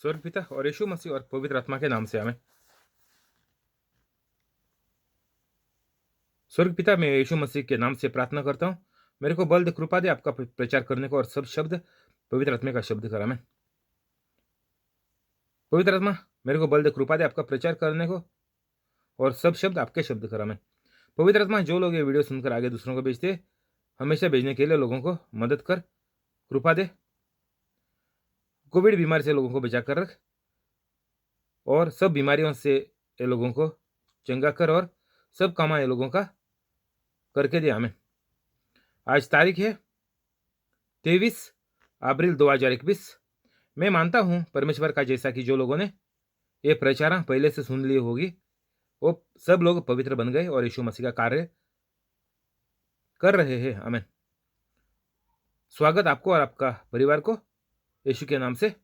स्वर्ग पिता और यीशु मसीह और पवित्र आत्मा के नाम से आमेन। स्वर्ग पिता, मैं यीशु मसीह के नाम से प्रार्थना करता हूँ, मेरे को बल दे, कृपा दे आपका प्रचार करने को, और सब शब्द पवित्र आत्मा का शब्द कर। आमेन। पवित्र आत्मा, मेरे को बल दे, कृपा दे आपका प्रचार करने को, और सब शब्द आपके शब्द कर। आमेन। पवित्र आत्मा, जो लोग ये वीडियो सुनकर आगे दूसरों को भेजते, हमेशा भेजने के लिए लोगों को मदद कर, कृपा दे। कोविड बीमारी से लोगों को बचा कर रख, और सब बीमारियों से ये लोगों को चंगा कर, और सब कामा ये लोगों का करके दे। आमेन। आज तारीख है 23 अप्रैल 2021। मैं मानता हूँ परमेश्वर का, जैसा कि जो लोगों ने ये प्रचार पहले से सुन ली होगी, वो सब लोग पवित्र बन गए और यीशु मसीह का कार्य कर रहे हैं। आमेन। स्वागत आपको और आपका परिवार को यीशु के नाम से।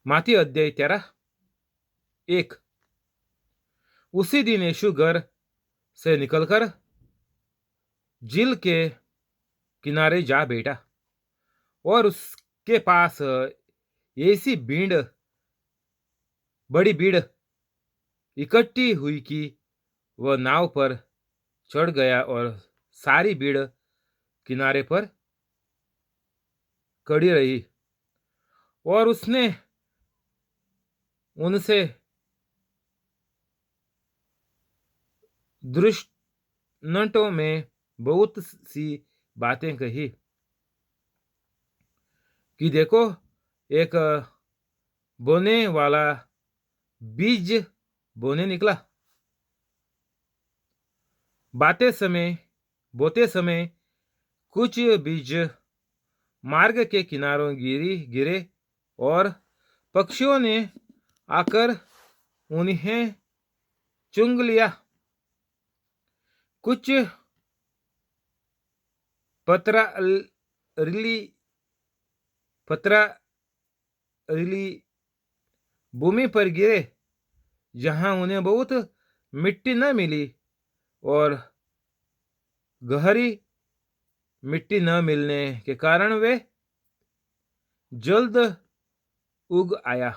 माती अध्याय 13:1। उसी दिन यीशु घर से निकलकर झील के किनारे जा बैठा, और उसके पास ऐसी बड़ी भीड़ इकट्ठी हुई कि वह नाव पर चढ़ गया, और सारी भीड़ किनारे पर खड़ी रही, और उसने उनसे दृष्टांतों में बहुत सी बातें कही कि देखो, एक बोने वाला बीज बोने निकला। बोते समय कुछ बीज मार्ग के किनारों गिरे, और पक्षियों ने आकर उन्हें चुंग लिया। कुछ पथरीली भूमि पर गिरे, जहां उन्हें बहुत मिट्टी न मिली, और गहरी मिट्टी न मिलने के कारण वे जल्द उग आया।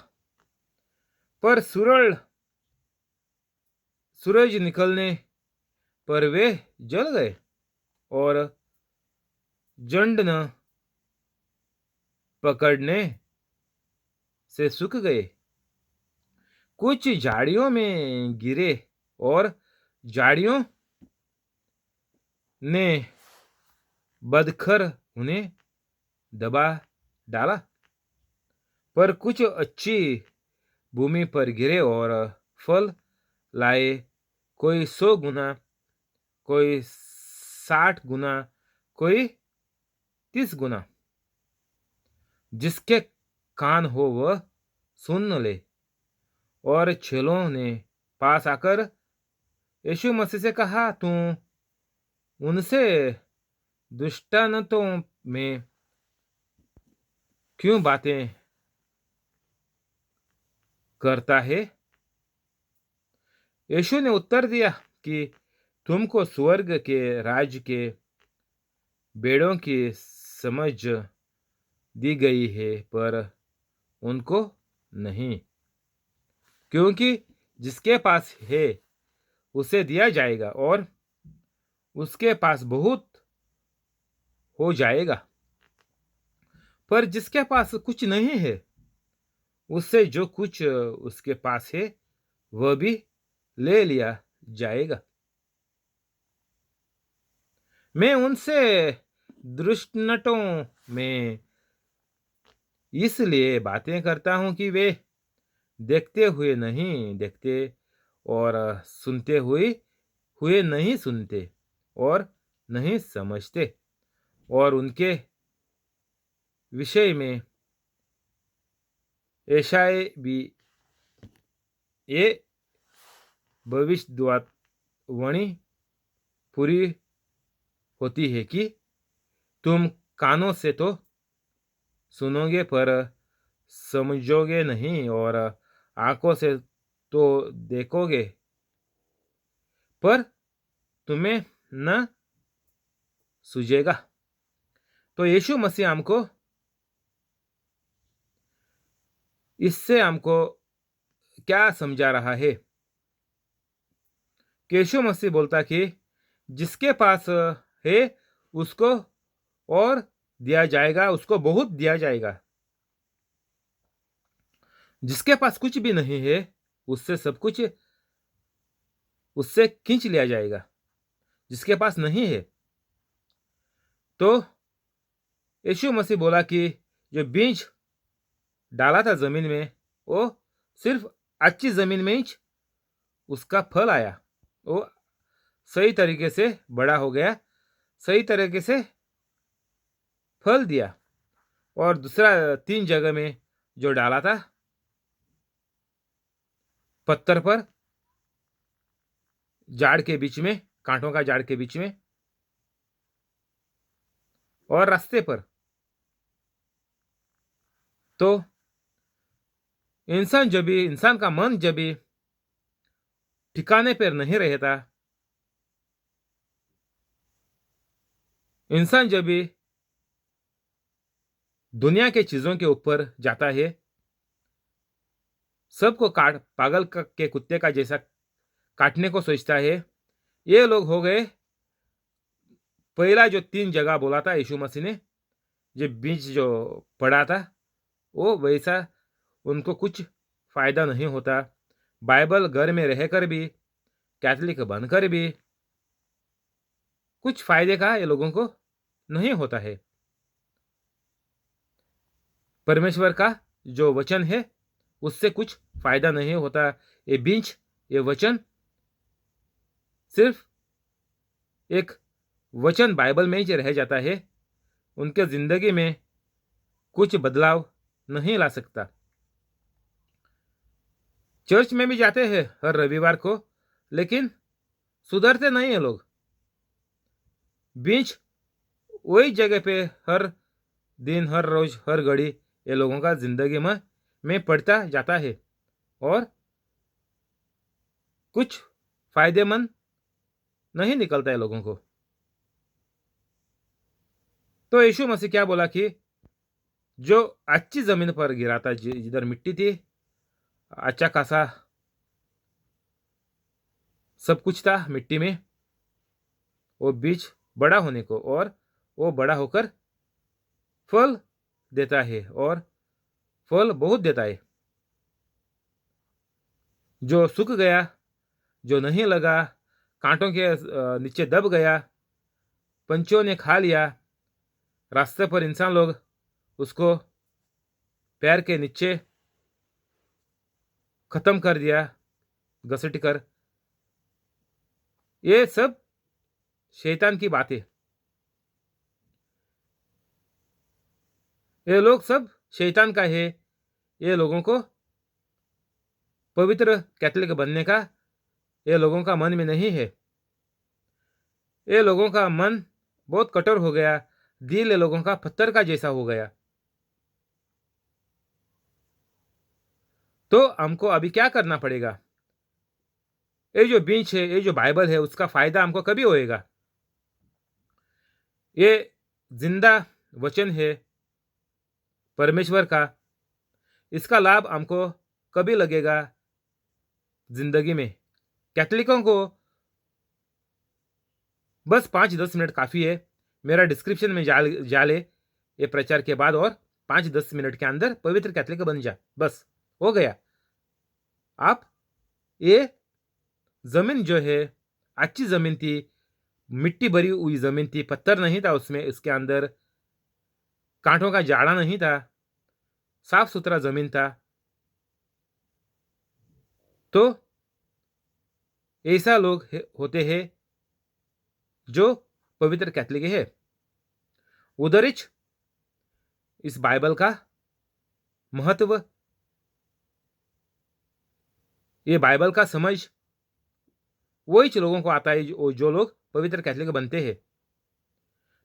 पर सूरज निकलने पर वे जल गए और जड़ न पकड़ने से सूख गए। कुछ झाड़ियों में गिरे, और झाड़ियों ने बदकर उन्हें दबा डाला। पर कुछ अच्छी भूमि पर गिरे और फल लाए, कोई 100 गुना, कोई 60 गुना, कोई 30 गुना। जिसके कान हो वह सुन ले। और चेलों ने पास आकर यीशु मसीह से कहा, तू उनसे दृष्टांतों में क्यों बातें करता है? यीशु ने उत्तर दिया कि तुमको स्वर्ग के राज्य के भेड़ों की समझ दी गई है, पर उनको नहीं। क्योंकि जिसके पास है उसे दिया जाएगा, और उसके पास बहुत हो जाएगा। पर जिसके पास कुछ नहीं है, उससे जो कुछ उसके पास है वह भी ले लिया जाएगा। मैं उनसे दृष्टांतों में इसलिए बातें करता हूं कि वे देखते हुए नहीं देखते, और सुनते हुए नहीं सुनते, और नहीं समझते। और उनके विषय में यशायाह भी ये भविष्यवाणी पूरी होती है कि तुम कानों से तो सुनोगे, पर समझोगे नहीं, और आंखों से तो देखोगे, पर तुम्हें न सूझेगा। तो यीशु मसीह हमको इससे हमको क्या समझा रहा है? यीशु मसीह बोलता कि जिसके पास है उसको और दिया जाएगा, उसको बहुत दिया जाएगा। जिसके पास कुछ भी नहीं है, उससे सब कुछ उससे खींच लिया जाएगा। जिसके पास नहीं है, तो यीशु मसीह बोला कि जो बीज डाला था जमीन में, वो सिर्फ अच्छी जमीन में ही उसका फल आया। वो सही तरीके से बड़ा हो गया, सही तरीके से फल दिया। और दूसरा 3 जगह में जो डाला था, पत्थर पर, झाड़ के बीच में, कांटों का झाड़ के बीच में, और रास्ते पर। तो इंसान का मन जब भी ठिकाने पर नहीं रहता, इंसान जब भी दुनिया के चीजों के ऊपर जाता है, सबको काट पागल के कुत्ते का जैसा काटने को सोचता है। ये लोग हो गए पहला जो 3 जगह बोला था यीशु मसीह ने, जो बीज जो पड़ा था, वो वैसा उनको कुछ फायदा नहीं होता। बाइबल घर में रहकर भी, कैथलिक बनकर भी कुछ फायदे का ये लोगों को नहीं होता है। परमेश्वर का जो वचन है, उससे कुछ फायदा नहीं होता। ये बीज, ये वचन सिर्फ एक वचन बाइबल में ही रह जाता है, उनके जिंदगी में कुछ बदलाव नहीं ला सकता। चर्च में भी जाते हैं हर रविवार को, लेकिन सुधरते नहीं है लोग। बीज वही जगह पे हर दिन, हर रोज, हर घड़ी ये लोगों का जिंदगी में पड़ता जाता है और कुछ फायदेमंद नहीं निकलता है लोगों को। तो यीशु मसीह क्या बोला कि जो अच्छी जमीन पर गिरा था, जिधर मिट्टी थी, अच्छा खासा सब कुछ था मिट्टी में, वो बीज बड़ा होने को, और वो बड़ा होकर फल देता है, और फल बहुत देता है। जो सूख गया, जो नहीं लगा, कांटों के नीचे दब गया, पंछियों ने खा लिया, रास्ते पर इंसान लोग उसको पैर के नीचे खत्म कर दिया घसीट कर, ये सब शैतान की बातें। ये लोग सब शैतान का है। ये लोगों को पवित्र कैथलिक बनने का ये लोगों का मन में नहीं है। ये लोगों का मन बहुत कठोर हो गया, दिल ये लोगों का पत्थर का जैसा हो गया। तो हमको अभी क्या करना पड़ेगा? ये जो बीज है, ये जो बाइबल है, उसका फायदा हमको कभी होएगा? ये जिंदा वचन है परमेश्वर का, इसका लाभ हमको कभी लगेगा जिंदगी में? कैथलिकों को बस 5-10 मिनट काफ़ी है। मेरा डिस्क्रिप्शन में जा ले ये प्रचार के बाद, और 5-10 मिनट के अंदर पवित्र कैथलिक बन जा, बस हो गया। आप ये जमीन जो है अच्छी जमीन थी, मिट्टी भरी हुई जमीन थी, पत्थर नहीं था उसमें, इसके अंदर कांटों का जाड़ा नहीं था, साफ सुथरा जमीन था। तो ऐसा लोग होते हैं जो पवित्र कैथलिक है। उधर इस बाइबल का महत्व, ये बाइबल का समझ वही लोगों को आता है जो लोग पवित्र कैथलिक बनते हैं।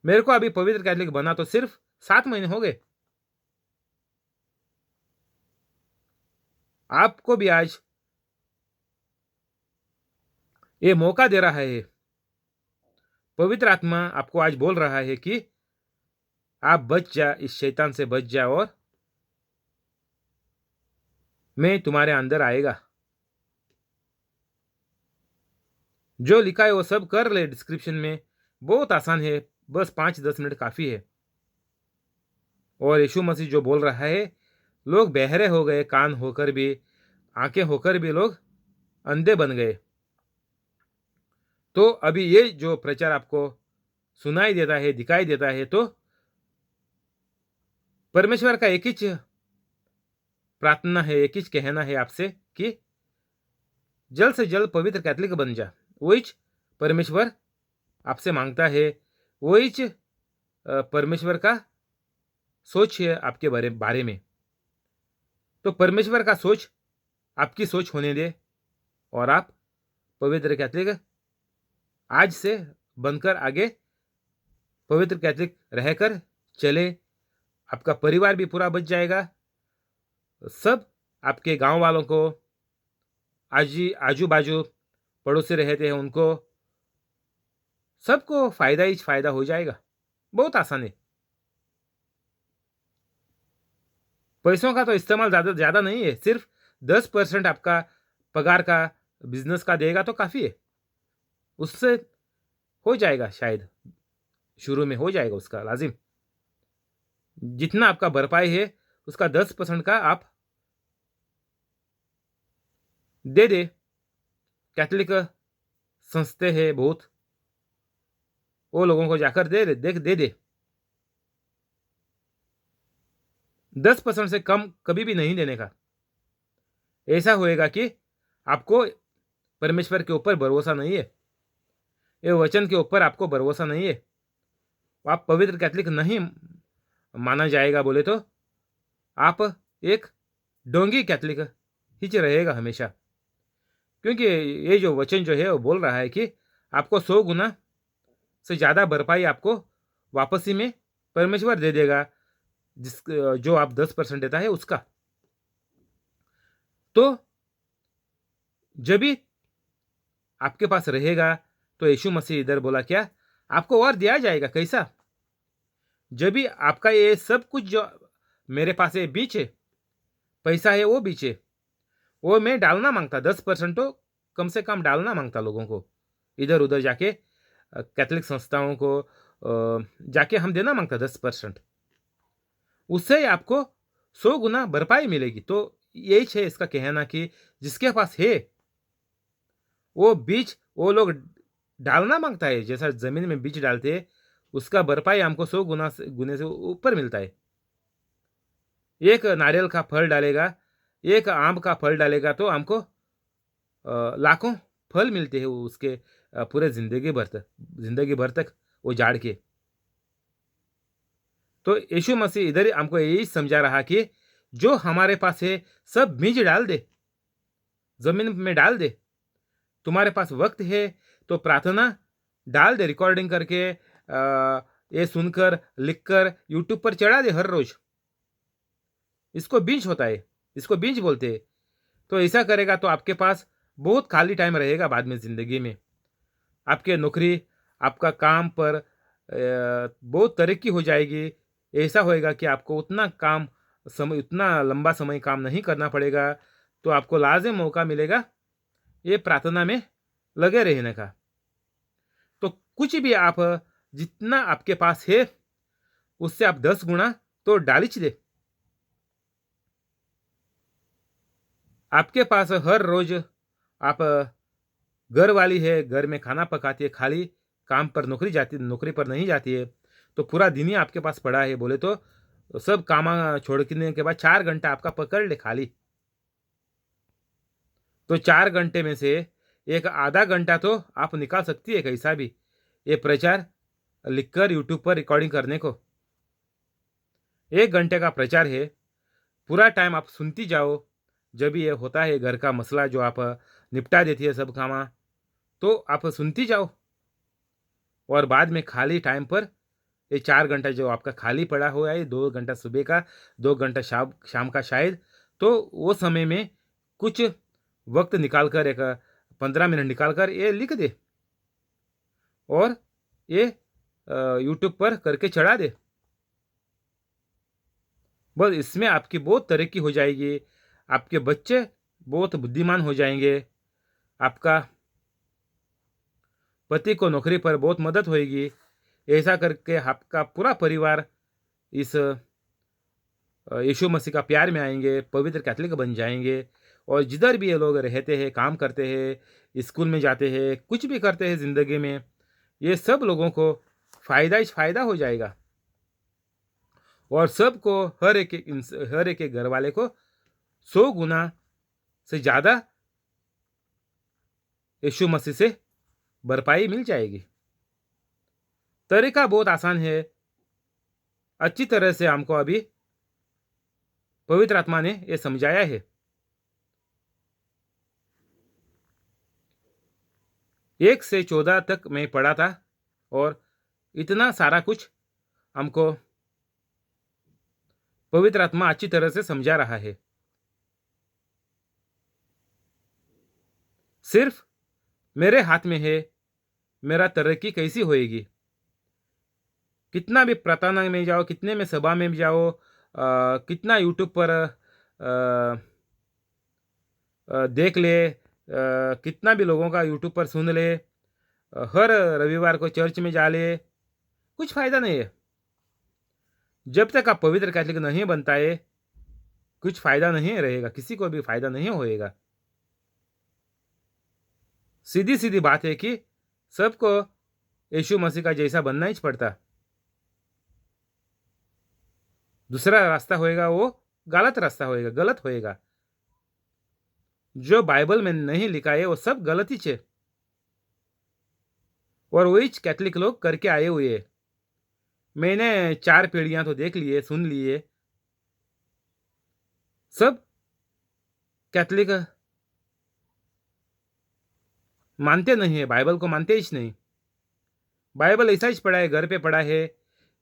मेरे को अभी पवित्र कैथलिक बना तो सिर्फ 7 महीने हो गए। आपको भी आज ये मौका दे रहा है। पवित्र आत्मा आपको आज बोल रहा है कि आप बच जा, इस शैतान से बच जा, और मैं तुम्हारे अंदर आएगा। जो लिखा है वो सब कर ले डिस्क्रिप्शन में, बहुत आसान है, बस 5-10 मिनट काफ़ी है। और यीशु मसीह जो बोल रहा है, लोग बहरे हो गए, कान होकर भी, आंखें होकर भी लोग अंधे बन गए। तो अभी ये जो प्रचार आपको सुनाई देता है, दिखाई देता है, तो परमेश्वर का एक ही प्रार्थना है, एक ही कहना है आपसे कि जल्द से जल्द पवित्र कैथलिक बन जा। वही परमेश्वर आपसे मांगता है, वही परमेश्वर का सोच है आपके बारे में। तो परमेश्वर का सोच आपकी सोच होने दे और आप पवित्र कैथलिक आज से बनकर आगे पवित्र कैथलिक रहकर चले। आपका परिवार भी पूरा बच जाएगा। सब आपके गांव वालों को, आजू बाजू पड़ोसी रहते हैं उनको, सबको फायदा ही फायदा हो जाएगा। बहुत आसान है। पैसों का तो इस्तेमाल ज़्यादा नहीं है, सिर्फ 10% आपका पगार का बिजनेस का देगा तो काफ़ी है। उससे हो जाएगा, शायद शुरू में हो जाएगा उसका लाजिम। जितना आपका भरपाई है उसका 10% का आप दे दे। कैथलिक संस्थे है बहुत, वो लोगों को जाकर दे दे। 10% से कम कभी भी नहीं देने का। ऐसा होएगा कि आपको परमेश्वर के ऊपर भरोसा नहीं है, ये वचन के ऊपर आपको भरोसा नहीं है, आप पवित्र कैथलिक नहीं माना जाएगा बोले तो आप एक डोंगी कैथलिक ही रहेगा हमेशा। क्योंकि ये जो वचन जो है वो बोल रहा है कि आपको 100 गुना से ज़्यादा भरपाई आपको वापसी में परमेश्वर दे देगा, जिस जो आप 10% देता है उसका। तो जब भी आपके पास रहेगा तो यीशु मसीह इधर बोला क्या, आपको और दिया जाएगा। कैसा? जब भी आपका ये सब कुछ जो मेरे पास है बीच है, पैसा है वो बीच है, वो मैं डालना मांगता, 10% तो कम से कम डालना मांगता लोगों को, इधर उधर जाके कैथलिक संस्थाओं को जाके हम देना मांगता 10%। उससे आपको 100 गुना भरपाई मिलेगी। तो यही है इसका कहना कि जिसके पास है वो बीज वो लोग डालना मांगता है, जैसा जमीन में बीज डालते हैं उसका भरपाई हमको 100 गुने से ऊपर मिलता है। एक नारियल का फल डालेगा, एक आम का फल डालेगा तो हमको लाखों फल मिलते हैं उसके पूरे जिंदगी भर तक वो झाड़ के। तो यीशु मसीह इधर हमको यही समझा रहा कि जो हमारे पास है सब बीज डाल दे, जमीन में डाल दे। तुम्हारे पास वक्त है तो प्रार्थना डाल दे, रिकॉर्डिंग करके ये सुनकर लिखकर यूट्यूब पर चढ़ा दे हर रोज। इसको बीज होता है, इसको बीज बोलते हैं। तो ऐसा करेगा तो आपके पास बहुत खाली टाइम रहेगा बाद में ज़िंदगी में। आपके नौकरी, आपका काम पर बहुत तरक्की हो जाएगी। ऐसा होएगा कि आपको उतना लंबा समय काम नहीं करना पड़ेगा। तो आपको लाजिम मौका मिलेगा ये प्रार्थना में लगे रहने का। तो कुछ भी आप जितना आपके पास है उससे आप 10 गुना तो डालिच दे। आपके पास हर रोज आप घर वाली है, घर में खाना पकाती है, खाली काम पर नौकरी पर नहीं जाती है, तो पूरा दिन ही आपके पास पड़ा है बोले तो सब काम छोड़ने के बाद 4 घंटा आपका पकड़ ले खाली। तो 4 घंटे में से एक आधा घंटा तो आप निकाल सकती है कैसा भी, ये प्रचार लिखकर यूट्यूब पर रिकॉर्डिंग करने को। 1 घंटे का प्रचार है, पूरा टाइम आप सुनती जाओ। जब ये होता है घर का मसला जो आप निपटा देती है सब काम, तो आप सुनती जाओ। और बाद में खाली टाइम पर ये 4 घंटा जो आपका खाली पड़ा हुआ है, 2 घंटा सुबह का, 2 घंटा शाम का शायद, तो वो समय में कुछ वक्त निकाल कर, एक 15 मिनट निकाल कर ये लिख दे और ये यूट्यूब पर करके चढ़ा दे। बस इसमें आपकी बहुत तरक्की हो जाएगी। आपके बच्चे बहुत बुद्धिमान हो जाएंगे, आपका पति को नौकरी पर बहुत मदद होएगी। ऐसा करके आपका पूरा परिवार इस यीशु मसीह का प्यार में आएंगे, पवित्र कैथलिक बन जाएंगे। और जिधर भी ये लोग रहते हैं, काम करते हैं, स्कूल में जाते हैं, कुछ भी करते हैं ज़िंदगी में, ये सब लोगों को फ़ायदा ही फ़ायदा हो जाएगा। और सबको हर एक घर वाले को 100 गुना से ज़्यादा यीशु मसीह से भरपाई मिल जाएगी। तरीका बहुत आसान है, अच्छी तरह से हमको अभी पवित्र आत्मा ने ये समझाया है। 1 से 14 तक मैं पढ़ा था और इतना सारा कुछ हमको पवित्र आत्मा अच्छी तरह से समझा रहा है। सिर्फ मेरे हाथ में है मेरा तरक्की कैसी होएगी। कितना भी प्रार्थना में जाओ, कितने में सभा में भी जाओ, कितना यूट्यूब पर देख ले, कितना भी लोगों का यूट्यूब पर सुन ले, हर रविवार को चर्च में जा ले, कुछ फ़ायदा नहीं है। जब तक आप पवित्र कैथलिक नहीं बनता है, कुछ फ़ायदा नहीं रहेगा, किसी को भी फ़ायदा नहीं होएगा। सीधी सीधी बात है कि सबको यीशु मसीह का जैसा बनना ही पड़ता। दूसरा रास्ता होएगा वो गलत रास्ता होएगा, गलत होएगा। जो बाइबल में नहीं लिखा है वो सब गलत ही है, और वही कैथलिक लोग करके आए हुए हैं। मैंने 4 पीढ़ियां तो देख लिए, सुन लिए, सब कैथलिक मानते नहीं है, बाइबल को मानते ही नहीं। बाइबल ऐसा ही पढ़ा है, घर पे पढ़ा है,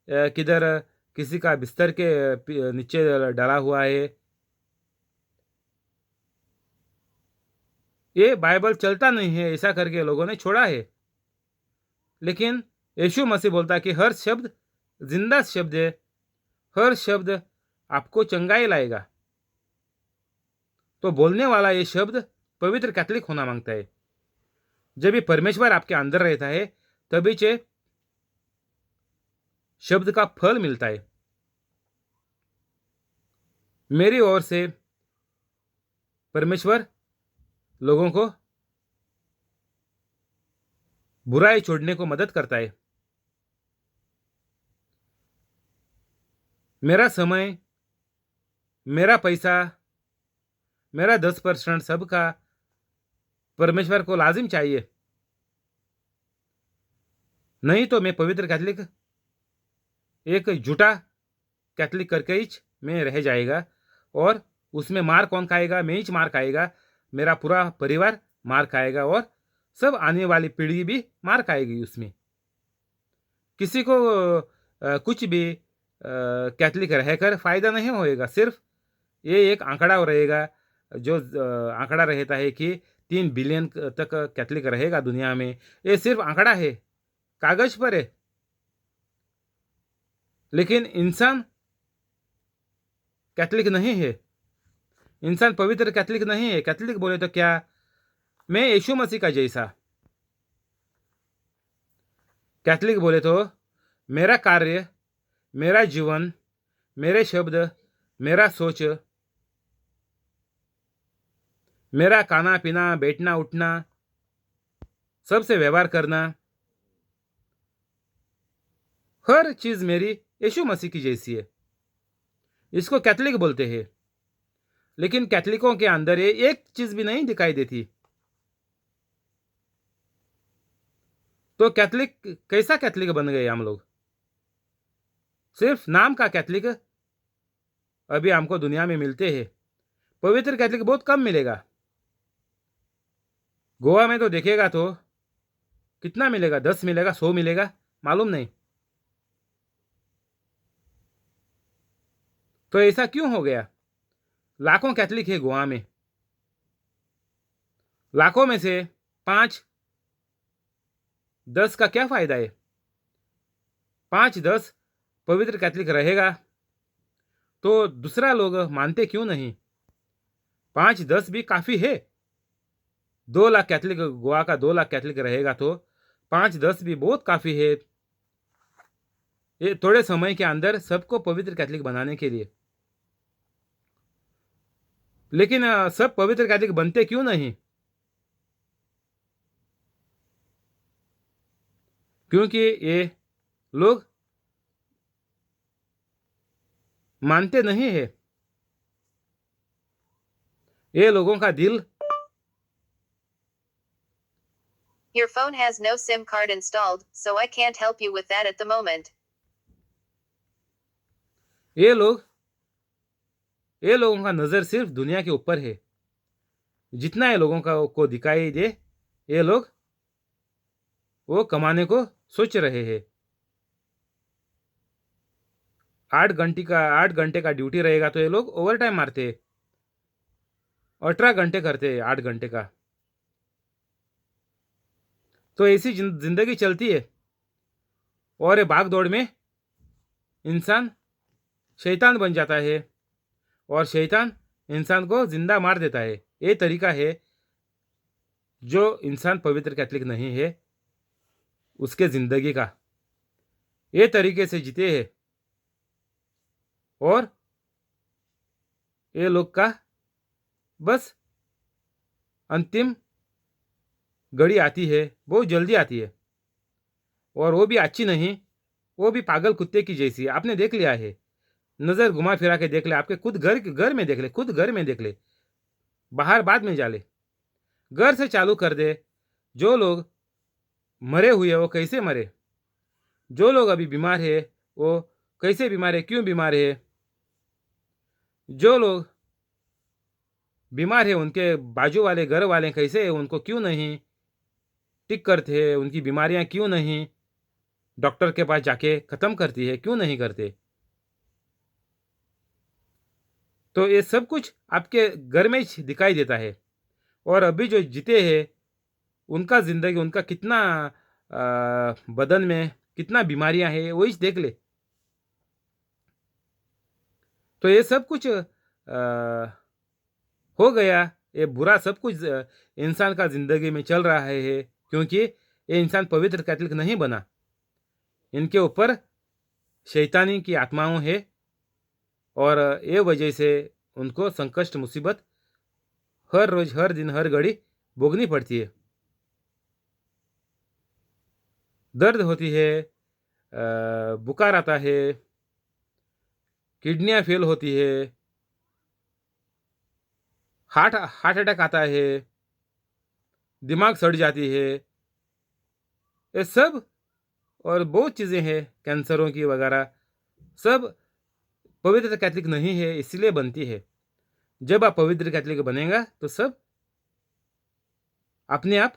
किधर किसी का बिस्तर के नीचे डाला हुआ है। ये बाइबल चलता नहीं है, ऐसा करके लोगों ने छोड़ा है। लेकिन यीशु मसीह बोलता है कि हर शब्द जिंदा शब्द है, हर शब्द आपको चंगाई लाएगा। तो बोलने वाला ये शब्द पवित्र कैथलिक होना मांगता है। जब भी परमेश्वर आपके अंदर रहता है, तभी से शब्द का फल मिलता है। मेरी ओर से परमेश्वर लोगों को बुराई छोड़ने को मदद करता है। मेरा समय, मेरा पैसा, मेरा 10% सबका परमेश्वर को लाजिम चाहिए, नहीं तो मैं पवित्र कैथलिक एक झूठा कैथलिक करके ही में रह जाएगा। और उसमें मार कौन खाएगा? मैं ही मार खाएगा, मेरा पूरा परिवार मार खाएगा, और सब आने वाली पीढ़ी भी मार खाएगी। उसमें किसी को कुछ भी कैथलिक रहकर फ़ायदा नहीं होएगा। सिर्फ ये एक आंकड़ा रहेगा, जो आंकड़ा रहता है कि 3 बिलियन तक कैथलिक रहेगा दुनिया में। ये सिर्फ आंकड़ा है, कागज पर है, लेकिन इंसान कैथलिक नहीं है। इंसान पवित्र कैथलिक नहीं है। कैथलिक बोले तो क्या? मैं यीशु मसीह का जैसा। कैथलिक बोले तो मेरा कार्य, मेरा जीवन, मेरे शब्द, मेरा सोच, मेरा खाना पीना, बैठना उठना, सबसे व्यवहार करना, हर चीज मेरी यीशु मसीह की जैसी है। इसको कैथलिक बोलते हैं। लेकिन कैथलिकों के अंदर ये एक चीज भी नहीं दिखाई देती। तो कैथलिक कैसा कैथलिक बन गए हम लोग? सिर्फ नाम का कैथलिक अभी हमको दुनिया में मिलते हैं। पवित्र कैथलिक बहुत कम मिलेगा। गोवा में तो देखेगा तो कितना मिलेगा? 10 मिलेगा, 100 मिलेगा, मालूम नहीं। तो ऐसा क्यों हो गया? लाखों कैथलिक है गोवा में, लाखों में से 5-10 का क्या फायदा है? 5-10 पवित्र कैथलिक रहेगा तो दूसरा लोग मानते क्यों नहीं? 5-10 भी काफ़ी है। 2 लाख कैथलिक, गोवा का 2 लाख कैथलिक रहेगा तो 5-10 भी बहुत काफ़ी है ये थोड़े समय के अंदर सबको पवित्र कैथलिक बनाने के लिए। लेकिन सब पवित्र कैथलिक बनते क्यों नहीं? क्योंकि ये लोग मानते नहीं है। ये लोगों का दिल Your phone has no SIM card installed, so I can't help you with that at the moment. ये लोगों का नज़र सिर्फ दुनिया के ऊपर है। जितना ये लोगों को दिखाई दे, ये लोग वो कमाने को सोच रहे हैं। 8 घंटे का ड्यूटी रहेगा तो ये लोग ओवर टाइम मारते, 18 घंटे करते, 8 घंटे का। तो ऐसी जिंदगी चलती है। और ये भाग दौड़ में इंसान शैतान बन जाता है और शैतान इंसान को जिंदा मार देता है। ये तरीका है जो इंसान पवित्र कैथलिक नहीं है उसके ज़िंदगी का। ये तरीके से जीते हैं और ये लोग का बस अंतिम घड़ी आती है, बहुत जल्दी आती है और वो भी अच्छी नहीं, वो भी पागल कुत्ते की जैसी। आपने देख लिया है, नज़र घुमा फिरा के देख ले, आपके खुद घर में देख ले, खुद घर में देख ले, बाहर बाद में जा ले, घर से चालू कर दे। जो लोग मरे हुए वो कैसे मरे, जो लोग अभी बीमार है वो कैसे बीमार है, क्यों बीमार है, जो लोग बीमार है उनके बाजू वाले घर वाले कैसे है, उनको क्यों नहीं ठीक करते, उनकी बीमारियां क्यों नहीं डॉक्टर के पास जाके ख़त्म करती है, क्यों नहीं करते। तो ये सब कुछ आपके घर में ही दिखाई देता है। और अभी जो जीते हैं उनका ज़िंदगी, उनका कितना बदन में कितना बीमारियां हैं वो ही देख ले। तो ये सब कुछ हो गया, ये बुरा सब कुछ इंसान का ज़िंदगी में चल रहा है क्योंकि ये इंसान पवित्र कैथलिक नहीं बना। इनके ऊपर शैतानी की आत्माओं है और ये वजह से उनको संकट मुसीबत हर रोज़, हर दिन, हर घड़ी भोगनी पड़ती है। दर्द होती है, बुखार आता है, किडनियाँ फेल होती है, हार्ट अटैक आता है, दिमाग सड़ जाती है, ये सब और बहुत चीज़ें हैं कैंसरों की वगैरह, सब पवित्र कैथलिक नहीं है इसलिए बनती है। जब आप पवित्र कैथलिक बनेगा तो सब अपने आप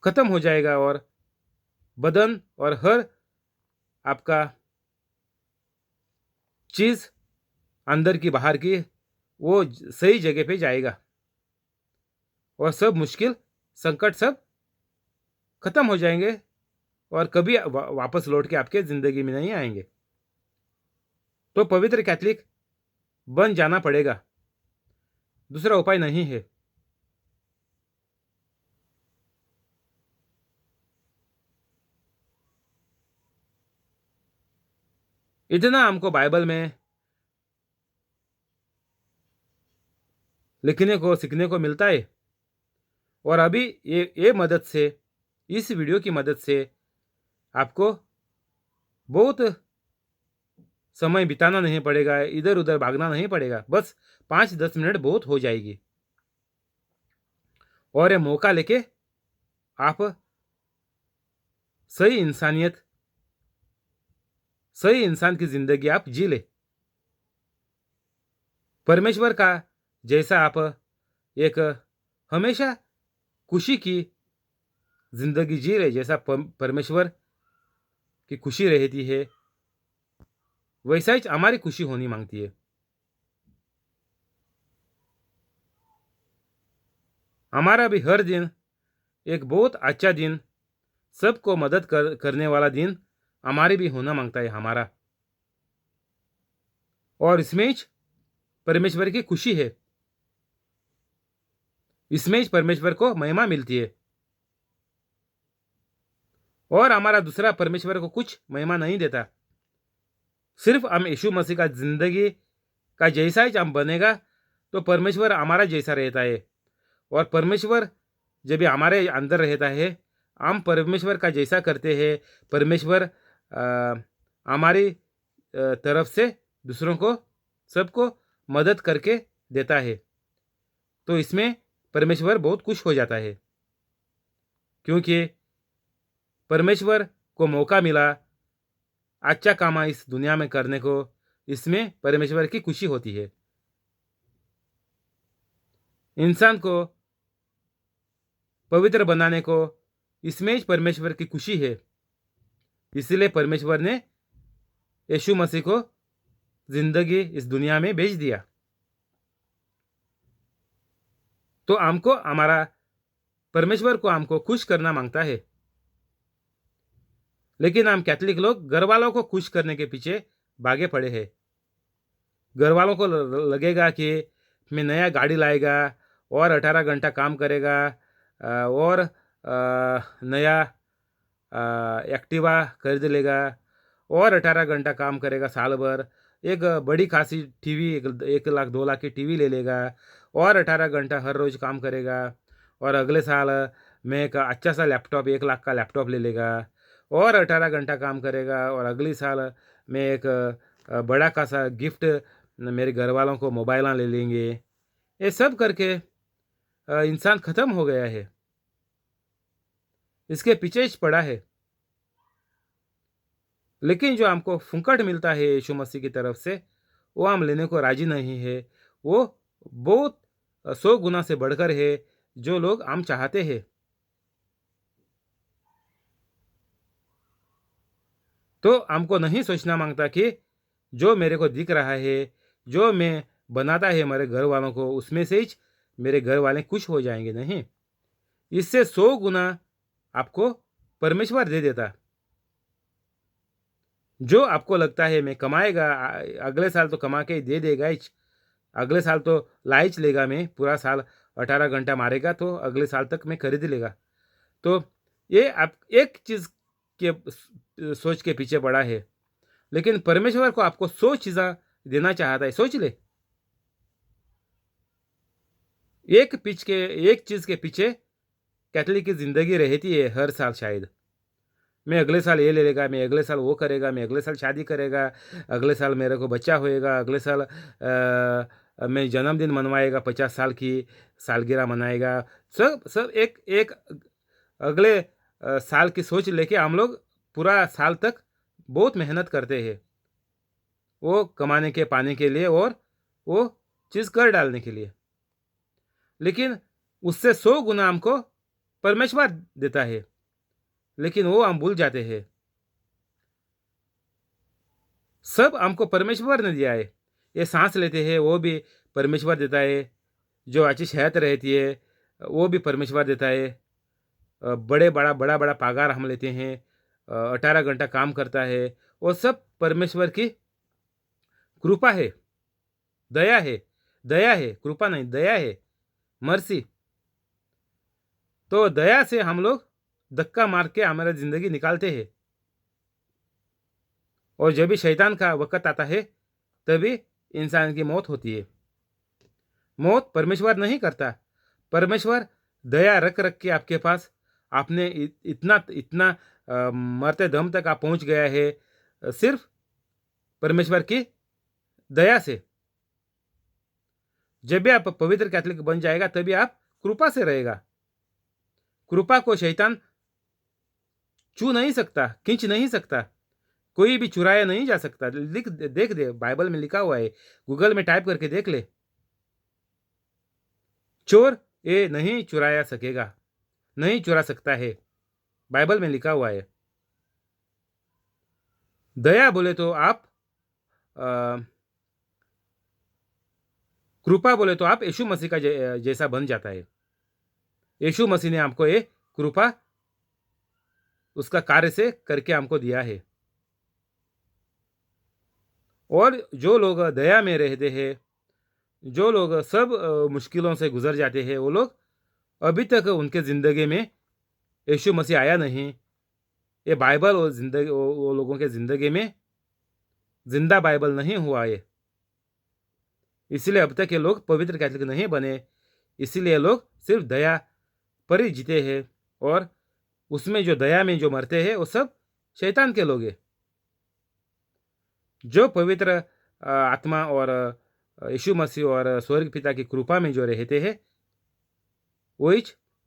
खत्म हो जाएगा और बदन और हर आपका चीज़ अंदर की बाहर की वो सही जगह पे जाएगा और सब मुश्किल संकट सब खत्म हो जाएंगे और कभी वापस लौट के आपके ज़िंदगी में नहीं आएंगे। तो पवित्र कैथलिक बन जाना पड़ेगा, दूसरा उपाय नहीं है। इतना हमको बाइबल में लिखने को सीखने को मिलता है और अभी ये मदद से, इस वीडियो की मदद से आपको बहुत समय बिताना नहीं पड़ेगा, इधर उधर भागना नहीं पड़ेगा, बस 5-10 मिनट बहुत हो जाएगी और ये मौका लेके आप सही इंसानियत, सही इंसान की ज़िंदगी आप जी ले। परमेश्वर का जैसा आप एक हमेशा खुशी की ज़िंदगी जी रहे, जैसा परमेश्वर की खुशी रहती है वैसा ही हमारी खुशी होनी मांगती है। हमारा भी हर दिन एक बहुत अच्छा दिन, सबको मदद करने वाला दिन हमारे भी होना मांगता है हमारा। और इसमें परमेश्वर की खुशी है, इसमें ही परमेश्वर को महिमा मिलती है। और हमारा दूसरा परमेश्वर को कुछ महिमा नहीं देता। सिर्फ हम यीशु मसीह का जिंदगी का जैसा ही हम बनेगा तो परमेश्वर हमारा जैसा रहता है। और परमेश्वर जब भी हमारे अंदर रहता है, हम परमेश्वर का जैसा करते हैं। परमेश्वर हमारी तरफ से दूसरों को सबको मदद करके देता है। तो इसमें परमेश्वर बहुत खुश हो जाता है, क्योंकि परमेश्वर को मौका मिला अच्छा काम इस दुनिया में करने को। इसमें परमेश्वर की खुशी होती है। इंसान को पवित्र बनाने को इसमें ही परमेश्वर की खुशी है। इसलिए परमेश्वर ने यीशु मसीह को जिंदगी इस दुनिया में भेज दिया। तो हमको हमारा परमेश्वर को हमको खुश करना मांगता है। लेकिन हम कैथोलिक लोग घर वालों को खुश करने के पीछे भागे पड़े हैं। घर वालों को लगेगा कि मैं नया गाड़ी लाएगा और 18 घंटा काम करेगा और नया एक्टिवा खरीद लेगा और 18 घंटा काम करेगा साल भर। एक बड़ी खासी टीवी 1 लाख 2 लाख की टीवी ले लेगा और 18 घंटा हर रोज़ काम करेगा। और अगले साल मैं एक अच्छा सा लैपटॉप 1 लाख का लैपटॉप ले लेगा और 18 घंटा काम करेगा। और अगली साल मैं एक बड़ा खासा गिफ्ट मेरे घर वालों को मोबाइल ले लेंगे। ये सब करके इंसान ख़त्म हो गया है, इसके पीछे ही पड़ा है। लेकिन जो हमको फुंकट मिलता है यीशु मसीह की तरफ से, वो हम लेने को राजी नहीं है। वो बहुत 100 गुना से बढ़कर है जो लोग हम चाहते हैं। तो हमको नहीं सोचना मांगता कि जो मेरे को दिख रहा है, जो मैं बनाता है मेरे घर वालों को, उसमें से ही मेरे घर वाले खुश हो जाएंगे। नहीं, इससे 100 गुना आपको परमेश्वर दे देता। जो आपको लगता है मैं कमाएगा, अगले साल तो कमा के दे देगा ही, अगले साल तो लाइच लेगा, मैं पूरा साल 18 घंटा मारेगा तो अगले साल तक मैं खरीद लेगा। तो ये आप एक चीज़ के सोच के पीछे पड़ा है। लेकिन परमेश्वर को आपको 100 चीज़ें देना चाहता है। सोच ले, एक चीज़ के पीछे कैथोलिक की ज़िंदगी रहती है हर साल। शायद मैं अगले साल ये ले लेगा, मैं अगले साल वो करेगा, मैं अगले साल शादी करेगा, अगले साल मेरे को बच्चा होएगा, अगले साल मैं जन्मदिन मनवाएगा, 50 साल की सालगिरह मनाएगा। सब सब एक एक अगले साल की सोच लेके हम लोग पूरा साल तक बहुत मेहनत करते हैं, वो कमाने के पाने के लिए और वो चीज़ कर डालने के लिए। लेकिन उससे 100 गुना हमको परमेश्वर देता है, लेकिन वो हम भूल जाते हैं। सब हमको परमेश्वर ने दिया है। ये सांस लेते हैं वो भी परमेश्वर देता है, जो अच्छी सेहत रहती है वो भी परमेश्वर देता है। बड़ा बड़ा पगार हम लेते हैं, 18 घंटा काम करता है, वो सब परमेश्वर की कृपा है, दया है। दया है, कृपा नहीं, दया है, मर्सी। तो दया से हम लोग धक्का मार के हमारा ज़िंदगी निकालते हैं। और जब भी शैतान का वक़्त आता है तभी इंसान की मौत होती है। मौत परमेश्वर नहीं करता। परमेश्वर दया रख रख के आपके पास आपने इतना इतना मरते दम तक आप पहुंच गया है, सिर्फ परमेश्वर की दया से। जब भी आप पवित्र कैथोलिक बन जाएगा तभी आप कृपा से रहेगा। कृपा को शैतान छू नहीं सकता, खींच नहीं सकता, कोई भी चुराया नहीं जा सकता। देख दे, बाइबल में लिखा हुआ है, गूगल में टाइप करके देख ले। चोर ये नहीं चुराया सकेगा, नहीं चुरा सकता है, बाइबल में लिखा हुआ है। दया बोले तो आप कृपा बोले तो आप यीशु मसीह का जैसा बन जाता है। यीशु मसीह ने आपको ये कृपा उसका कार्य से करके हमको दिया है। और जो लोग दया में रहते हैं जो लोग सब मुश्किलों से गुजर जाते हैं, वो लोग अभी तक उनके ज़िंदगी में यीशु मसीह आया नहीं। ये बाइबल वो लोगों के ज़िंदगी में ज़िंदा बाइबल नहीं हुआ ये। इसलिए अब तक ये लोग पवित्र कैथोलिक नहीं बने। इसीलिए लोग सिर्फ दया पर ही जीते हैं, और उसमें जो दया में जो मरते हैं वो सब शैतान के लोग हैं। जो पवित्र आत्मा और यीशु मसीह और स्वर्ग पिता की कृपा में जो रहते हैं, वही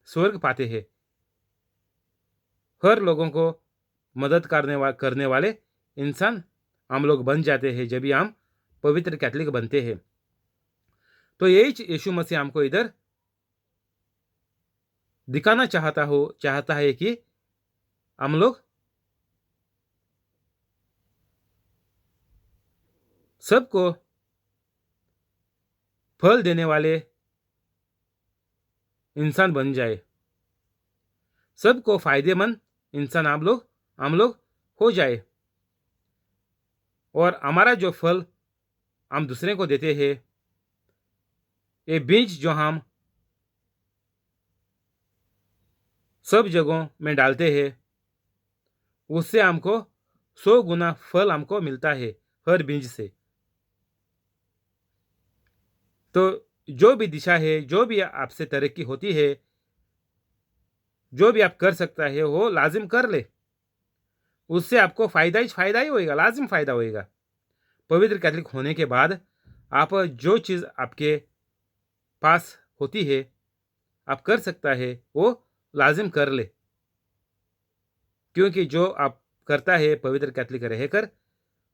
स्वर्ग पाते हैं। हर लोगों को मदद करने वाले इंसान हम लोग बन जाते हैं जब भी हम पवित्र कैथोलिक बनते हैं। तो यही यीशु मसीह हमको इधर दिखाना चाहता है कि हम लोग सबको फल देने वाले इंसान बन जाए, सबको फायदेमंद इंसान हम लोग हो जाए, और हमारा जो फल हम दूसरे को देते हैं, ये बीज जो हम सब जगहों में डालते हैं, उससे हमको 100 गुना फल हमको मिलता है हर बीज से। तो जो भी दिशा है, जो भी आपसे तरक्की होती है, जो भी आप कर सकता है, वो लाजिम कर ले। उससे आपको फायदा ही होएगा, लाजिम फायदा होएगा। पवित्र कैथोलिक होने के बाद आप जो चीज़ आपके पास होती है, आप कर सकता है, वो लाजिम कर ले। क्योंकि जो आप करता है पवित्र कैथोलिक रहकर,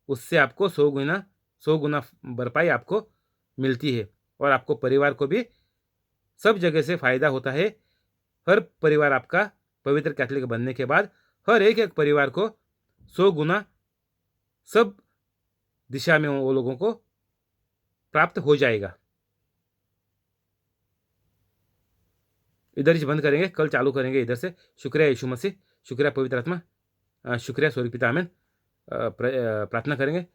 उससे आपको 100 गुना भरपाई आपको मिलती है, और आपको परिवार को भी सब जगह से फायदा होता है। हर परिवार आपका पवित्र कैथोलिक बनने के बाद हर एक परिवार को 100 गुना सब दिशा में वो लोगों को प्राप्त हो जाएगा। इधर ही बंद करेंगे, कल चालू करेंगे इधर से। शुक्रिया यीशु मसीह, शुक्रिया पवित्र आत्मा, शुक्रिया स्वर्ग पिता। आमेन। प्रार्थना करेंगे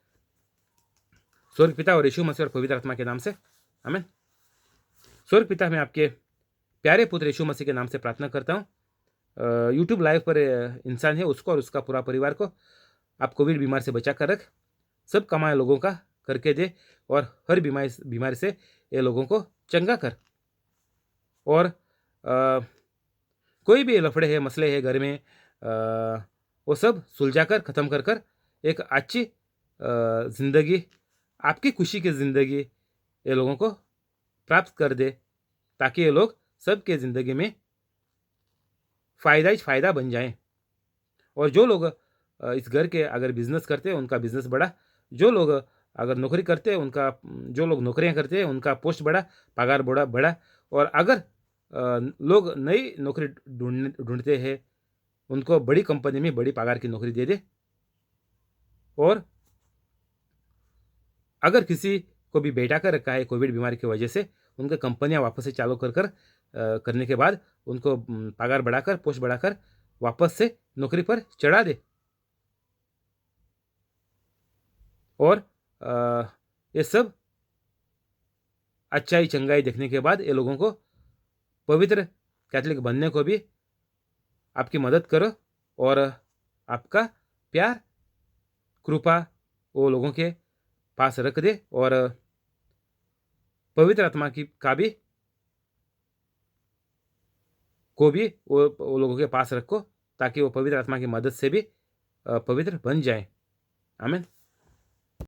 स्वर्ग पिता और यीशु मसीह और पवित्र आत्मा के नाम से। आमेन। स्वर्ग पिता, मैं आपके प्यारे पुत्र यीशु मसीह के नाम से प्रार्थना करता हूँ। यूट्यूब लाइव पर इंसान है, उसको और उसका पूरा परिवार को आप कोविड बीमारी से बचा कर रख, सब कमाए लोगों का करके दे, और हर बीमारी से ये लोगों को चंगा कर। और कोई भी लफड़े है, मसले है घर में, वो सब सुलझा कर ख़त्म कर कर एक अच्छी ज़िंदगी, आपकी खुशी की ज़िंदगी ये लोगों को प्राप्त कर दे, ताकि ये लोग सबके ज़िंदगी में फ़ायदा ही फ़ायदा बन जाएं। और जो लोग इस घर के अगर बिजनेस करते हैं, उनका बिजनेस बढ़ा। जो लोग अगर नौकरी करते हैं, जो लोग नौकरियां करते हैं, उनका पोस्ट बढ़ा, पगार बढ़ा। और अगर लोग नई नौकरी ढूंढते हैं, उनको बड़ी कंपनी में बड़ी पगार की नौकरी दे दे। और अगर किसी को भी बैठा कर रखा है कोविड बीमारी की वजह से, उनका कंपनियां वापस से चालू करने के बाद उनको पगार बढ़ाकर, पोस्ट बढ़ाकर वापस से नौकरी पर चढ़ा दे। और ये सब अच्छाई चंगाई देखने के बाद ये लोगों को पवित्र कैथोलिक बनने को भी आपकी मदद करो, और आपका प्यार कृपा वो लोगों के पास रख दे, और पवित्र आत्मा को भी वो लोगों के पास रखो, ताकि वो पवित्र आत्मा की मदद से भी पवित्र बन जाए। आमीन।